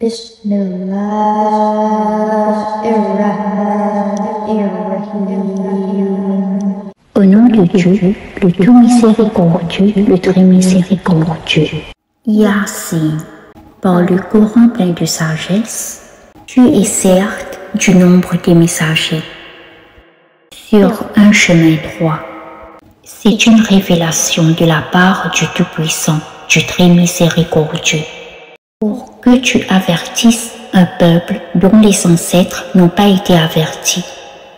Bismillahirrahmanirrahim. Au nom de Dieu, le tout miséricordieux, le très miséricordieux. Yassine. Par le Coran plein de sagesse, tu es certes du nombre des messagers, sur un chemin droit. C'est une révélation de la part du Tout-Puissant, du très miséricordieux, pour que tu avertisses un peuple dont les ancêtres n'ont pas été avertis.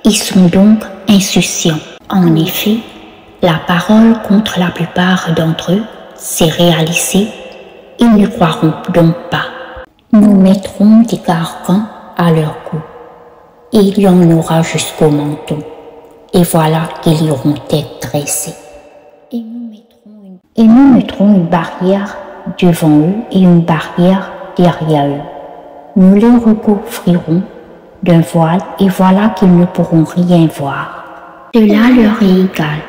Ils sont donc insouciants. En effet, la parole contre la plupart d'entre eux s'est réalisée. Ils ne croiront donc pas. Nous mettrons des carcans à leur cou. Il y en aura jusqu'au menton. Et voilà qu'ils iront tête dressée. Et nous mettrons une barrière devant eux et une barrière derrière eux. Nous les recouvrirons d'un voile et voilà qu'ils ne pourront rien voir. Cela leur est égal,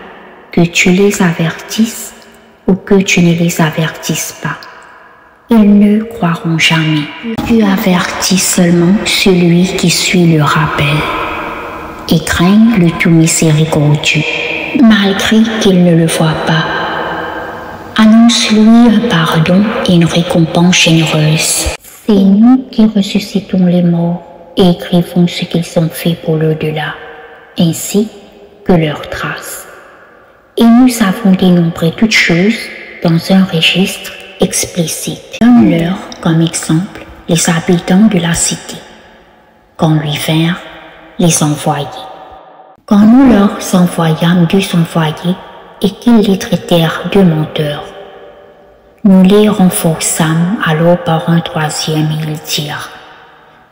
que tu les avertisses ou que tu ne les avertisses pas. Ils ne croiront jamais. Tu avertis seulement celui qui suit le rappel et craint le tout miséricordieux, malgré qu'il ne le voit pas. Annonce-lui un pardon et une récompense généreuse. C'est nous qui ressuscitons les morts et écrivons ce qu'ils ont fait pour l'au-delà, ainsi que leurs traces. Et nous savons dénombrer toutes choses dans un registre explicite. Donne-leur comme exemple les habitants de la cité, quand lui vinrent les envoyer. Quand nous leur envoyâmes 2 envoyés et qu'ils les traitèrent de menteurs, nous les renforçâmes alors par un 3e et ils dirent: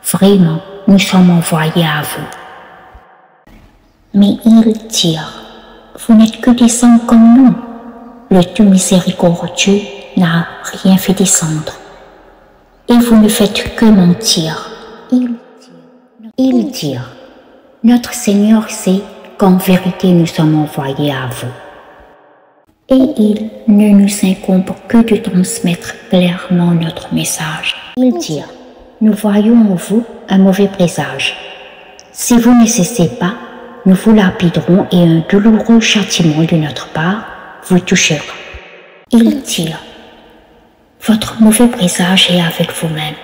vraiment, nous sommes envoyés à vous. Mais ils dirent: vous n'êtes que des sangs comme nous. Le tout miséricordieux n'a rien fait descendre. Et vous ne faites que mentir. Ils dirent: notre Seigneur sait qu'en vérité nous sommes envoyés à vous. Et il ne nous incombe que de transmettre clairement notre message. Ils dirent: nous voyons en vous un mauvais présage. Si vous ne cessez pas, nous vous lapiderons et un douloureux châtiment de notre part vous touchera. Ils dirent: votre mauvais présage est avec vous-même.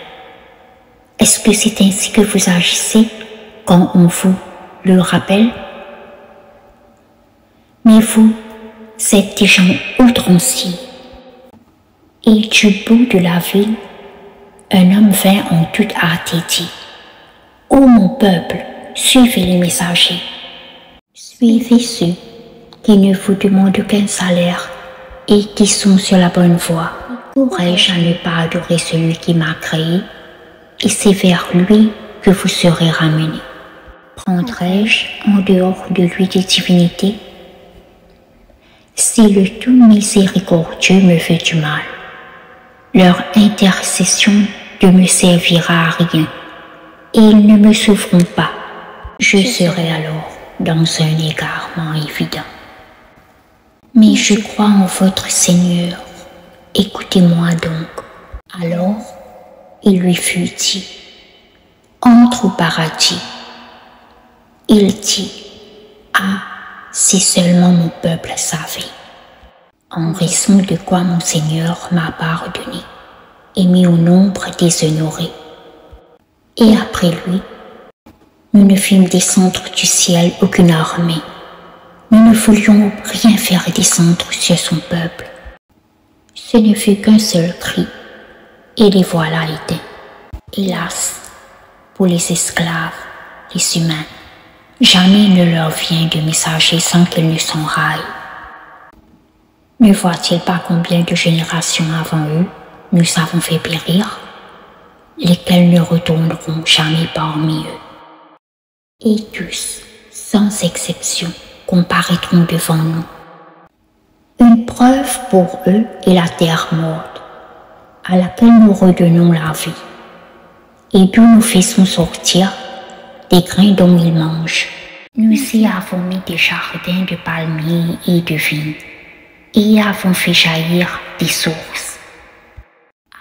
Est-ce que c'est ainsi que vous agissez quand on vous le rappelle? Mais vous êtes des gens outranciers. Et du bout de la ville, un homme vint en toute hâte et dit: ô mon peuple, suivez les messagers. Suivez ceux qui ne vous demandent qu'un salaire et qui sont sur la bonne voie. Pourrais-je à ne pas adorer celui qui m'a créé, et c'est vers lui que vous serez ramenés? Prendrai-je en dehors de lui des divinités? Si le tout miséricordieux me fait du mal, leur intercession ne me servira à rien, et ils ne me sauveront pas. Je serai alors dans un égarement évident. Mais je crois en votre Seigneur, écoutez-moi donc. Alors, il lui fut dit: entre au paradis. Il dit: ah, si seulement mon peuple savait, en raison de quoi mon Seigneur m'a pardonné et mis au nombre des honorés. Et après lui, nous ne fîmes descendre du ciel aucune armée. Nous ne voulions rien faire descendre sur son peuple. Ce ne fut qu'un seul cri, et les voilà éteints. Hélas, pour les esclaves, les humains, jamais ne leur vient de messager sans qu'ils ne s'enraillent. Ne voient-ils pas combien de générations avant eux nous avons fait périr, lesquels ne retourneront jamais parmi eux? Et tous, sans exception, comparaîtront devant nous. Une preuve pour eux est la terre morte, à laquelle nous redonnons la vie, et d'où nous faisons sortir des grains dont ils mangent. Nous y avons mis des jardins de palmiers et de vignes, et y avons fait jaillir des sources,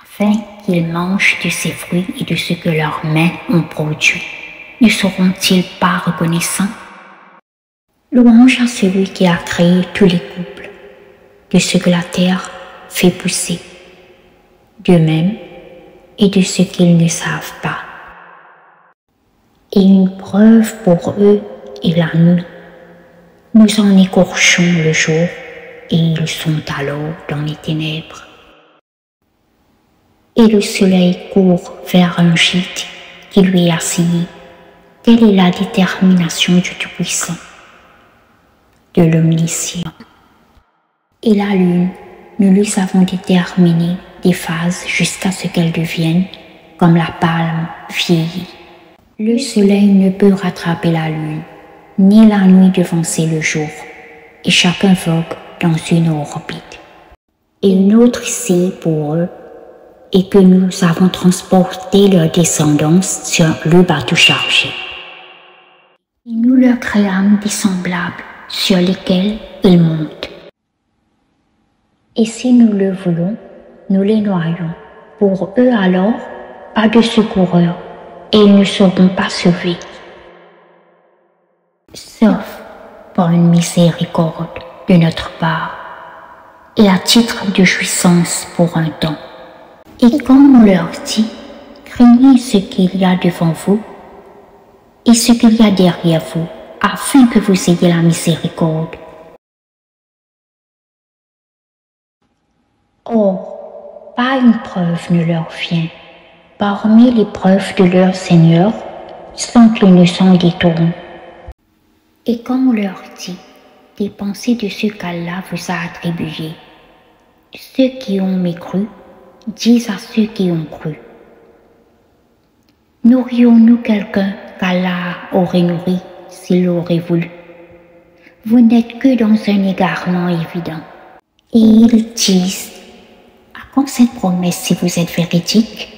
afin qu'ils mangent de ces fruits et de ce que leurs mains ont produit, ne seront-ils pas reconnaissants? Louange à celui qui a créé tous les couples, de ce que la terre fait pousser, d'eux-mêmes et de ce qu'ils ne savent pas. Et une preuve pour eux est la nuit. Nous en écorchons le jour et ils sont alors dans les ténèbres. Et le soleil court vers un gîte qui lui est assigné. Telle est la détermination du Tout-Puissant, de l'Omniscient. Et la lune, nous lui avons déterminé des phases jusqu'à ce qu'elle devienne comme la palme vieillie. Le soleil ne peut rattraper la lune, ni la nuit devancer le jour, et chacun vogue dans une orbite. Et une autre ici pour eux est que nous avons transporté leur descendance sur le bateau chargé. Et nous leur créâmes des semblables sur lesquels ils montent. Et si nous le voulons, nous les noyons. Pour eux alors, pas de secoureurs, et ils ne seront pas sauvés, sauf par une miséricorde de notre part, et à titre de jouissance pour un temps. Et comme on leur dit, craignez ce qu'il y a devant vous et ce qu'il y a derrière vous, afin que vous ayez la miséricorde. Or, pas une preuve ne leur vient parmi les preuves de leur Seigneur, sans qu'ils ne s'en détournent. Et comme on leur dit, dépensez de ce qu'Allah vous a attribué. Ceux qui ont mécru disent à ceux qui ont cru. Nourrions-nous quelqu'un qu'Allah aurait nourri s'il aurait voulu? Vous n'êtes que dans un égarement évident. Et ils disent, à quand cette promesse si vous êtes véridique?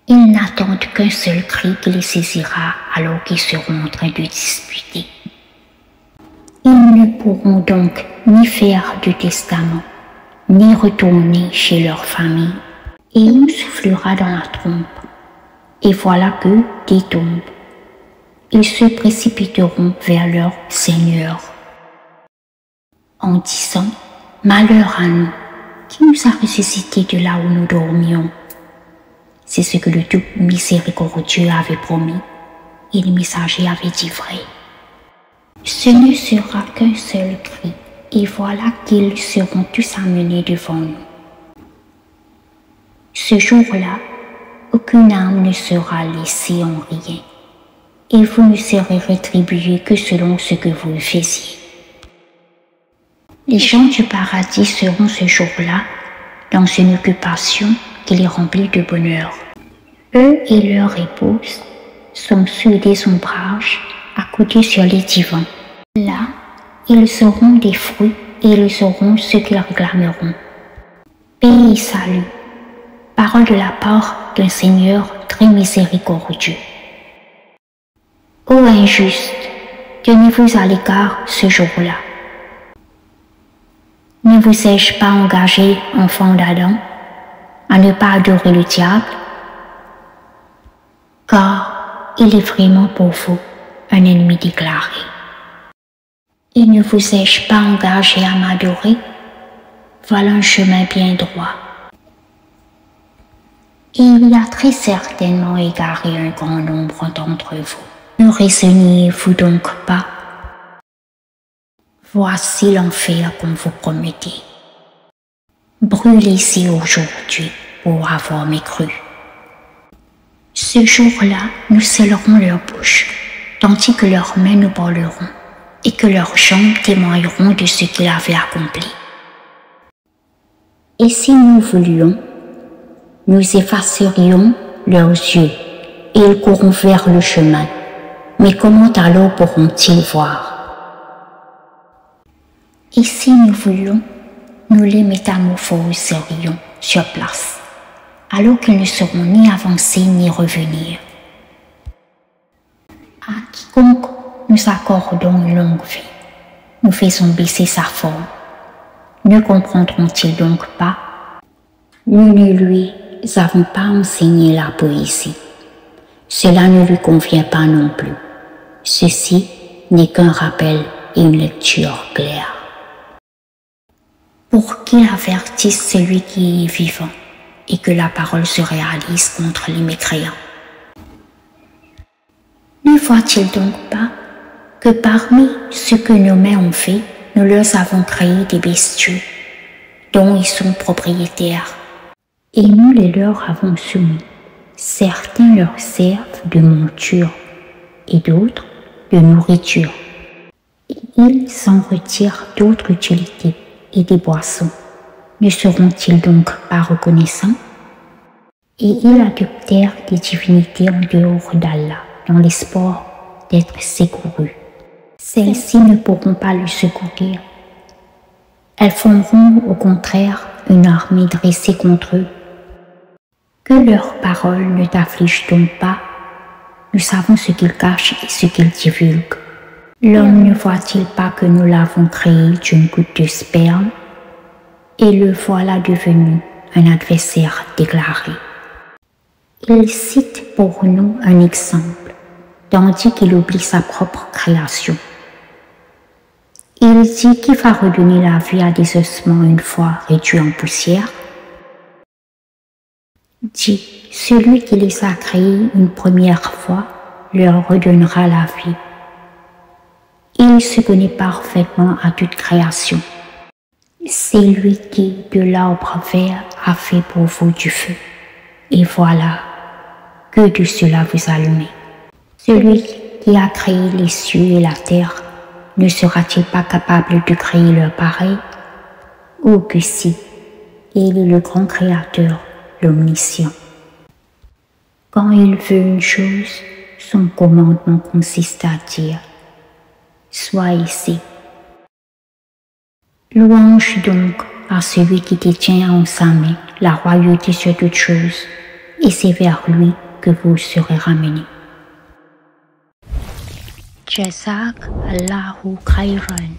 Ils n'attendent qu'un seul cri qui les saisira alors qu'ils seront en train de disputer. Ils ne pourront donc ni faire de testament, ni retourner chez leur famille. Et il soufflera dans la trompe. Et voilà que, des tombes, ils se précipiteront vers leur Seigneur, en disant, malheur à nous, qui nous a ressuscités de là où nous dormions. C'est ce que le tout miséricordieux avait promis, et le messager avait dit vrai. Ce ne sera qu'un seul cri, et voilà qu'ils seront tous amenés devant nous. Ce jour-là, aucune âme ne sera laissée en rien, et vous ne serez rétribués que selon ce que vous faisiez. Les gens du paradis seront ce jour-là dans une occupation qui les remplit de bonheur. Eux et leurs épouses sont sous des ombrages, accoudés sur les divans. Là, ils auront des fruits et ils auront ce qu'ils réclameront. Paix et salut, parole de la part d'un Seigneur très miséricordieux. Ô injustes, tenez-vous à l'écart ce jour-là. Ne vous ai-je pas engagé, enfant d'Adam, à ne pas adorer le diable? Car il est vraiment pour vous un ennemi déclaré. Et ne vous ai-je pas engagé à m'adorer? Voilà un chemin bien droit. Et il y a très certainement égaré un grand nombre d'entre vous. Ne raisonniez-vous donc pas? Voici l'enfer qu'on vous promettait. Brûlez-y aujourd'hui pour avoir mécru. Ce jour-là, nous scellerons leurs bouches, tandis que leurs mains nous parleront, et que leurs jambes témoigneront de ce qu'ils avaient accompli. Et si nous voulions, nous effacerions leurs yeux, et ils courront vers le chemin. Mais comment alors pourront-ils voir? Et si nous voulions, nous les métamorphoserions sur place, alors qu'ils ne sauront ni avancer ni revenir. À quiconque nous accordons une longue vie, nous faisons baisser sa forme, Ne comprendront-ils donc pas? Nous ne lui avons pas enseigné la poésie. Cela ne lui convient pas non plus. Ceci n'est qu'un rappel et une lecture claire. Pour qu'il avertisse celui qui est vivant et que la parole se réalise contre les mécréants. Ne voit-il donc pas que parmi ce que nos mains ont fait, nous leur avons créé des bestiaux dont ils sont propriétaires et nous les leur avons soumis. Certains leur servent de monture et d'autres de nourriture. Et ils s'en retirent d'autres utilités et des boissons. Ne seront-ils donc pas reconnaissants? Et ils adoptèrent des divinités en dehors d'Allah, dans l'espoir d'être secourus. Celles-ci ne pourront pas le secourir. Elles formeront au contraire une armée dressée contre eux. Que leurs paroles ne t'affligent donc pas. Nous savons ce qu'ils cachent et ce qu'ils divulguent. L'homme ne voit-il pas que nous l'avons créé d'une goutte de sperme et le voilà devenu un adversaire déclaré. Il cite pour nous un exemple, tandis qu'il oublie sa propre création. Il dit qu'il va redonner la vie à des ossements une fois réduits en poussière. Dit, celui qui les a créés une première fois leur redonnera la vie. Il se connaît parfaitement à toute création. C'est lui qui, de l'arbre vert, a fait pour vous du feu. Et voilà que de cela vous allumez. Celui qui a créé les cieux et la terre, ne sera-t-il pas capable de créer leur pareil? Oh que si, il est le grand créateur, l'omniscient. Quand il veut une chose, son commandement consiste à dire « Sois ici ». Louange donc à celui qui détient en sa main la royauté sur toute chose, et c'est vers lui que vous serez ramenés. Jazak Allahu khairan.